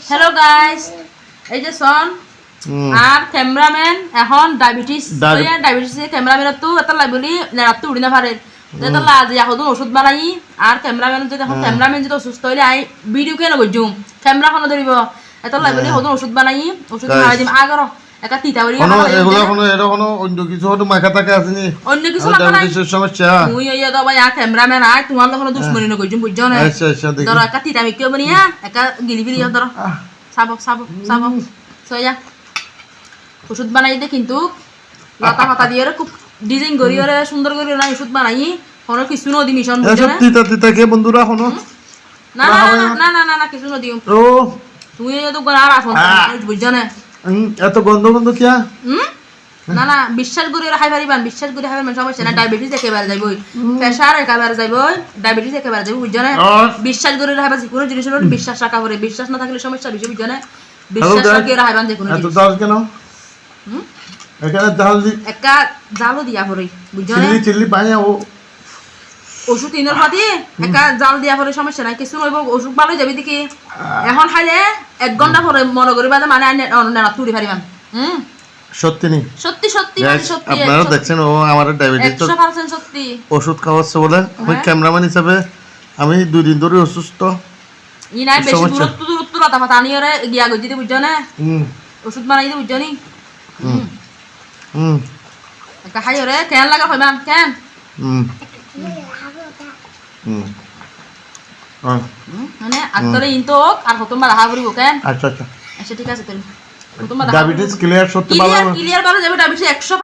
hello guys, এই যে সন আর cameraman এখন ডায়াবেটিসের ক্যামেরাম্যান তো এটা লাগবলি রাত উড়ি না পারে যেটা লাজ এখন ওষুধ বানাই আর ক্যামেরাম্যান যদি এখন ক্যামেরাম্যান যদি অসুস্থ হইলে আই ভিডিও কেন করছুম ক্যামেরা কোনো ধরিব এটা লাগবলি হদন ওষুধ বানাই ওষুধ মারা দিম আগর একা তিতাবরি এগুলো কোনো এর কোনো অন্য কিছু হয়তো মাখা থাকে আসেনি অন্য কিছু না ডায়াবেটিসের সমস্যা মুই ইয়া দাও ভাই ক্যামেরাম্যান আই তোমার লগে দুশ্মনী ন করছুম বুঝছো না আচ্ছা আচ্ছা দেখি ধর একা তিতা মিকে বনিয়া একা গিলিবিলি ধর সাবক সয়া ওষুধ বানাই দে কিন্তু লতা পাতা দিয়ে খুব ডিজাইন করি ওরে সুন্দর করে না ওষুধ বানাই কোনো কিছু নদি মিশন বুঝছো এসব না তিতা তিতা কে বন্ধুরা কোনো না না না না না কিছু নদি ও তুই তো আর আসন বুঝছো না এত গন্ধ গন্ধ কিয়া না না বিশ্বাস করে খাই পারিবান বিশ্বাস করে খাইবার সমস্যা না ডায়াবেটিস একেবারে যাইবই প্রেসার একেবারে যাইবই ডায়াবেটিস একেবারে যাইবই বুঝছো না বিশ্বাস করে খাইবার যে কোনো জিনিসের উপর বিশ্বাস রাখা পড়ে বিশ্বাস না থাকলে সমস্যা বেশি বুঝছো না বিশ্বাস রাখে খাইবান যে কোনো এত জিনিস দাল কেন এখানে দাল দি একা জালও দিয়া পড়ে বুঝছো না চিল্লি চিল্লি পাই ও ওষুধ ইনর পাতি একা জাল দিয়া পরে সমস্যা নাই কিছু নইব ওষুধ ভালো যাবি দেখি এখন খাইলে 1 ঘন্টা পরে মনে করিবা যে মানে না তুড়ি পারিবান সত্যি নি সত্যি সত্যি মানে সত্যি আপনারা দেখছেন ও আমার ডায়াবেটিস 100% সত্যি ওষুধ খাওয়াচ্ছে বলে আমি ক্যামেরাম্যান হিসেবে আমি 2 দিন ধরে অসুস্থ ইনাই বেশি দূরত্ব লতা পাতা আনি ওরে গিয়া গই দিতে বুঝছো না ওষুধ বানাই দিতে বুঝছো নি একটা খাই ওরে কেন লাগা হইবান কেন মানে আত্তরে ইনতো আর প্রথমবার রাহা করিব কেন আচ্ছা আচ্ছা আচ্ছা ঠিক আছে তাহলে প্রথমবার ডায়াবেটিস ক্লিয়ার সত্যি ভালো ক্লিয়ার ভালো যাবে ডায়াবেটিস 100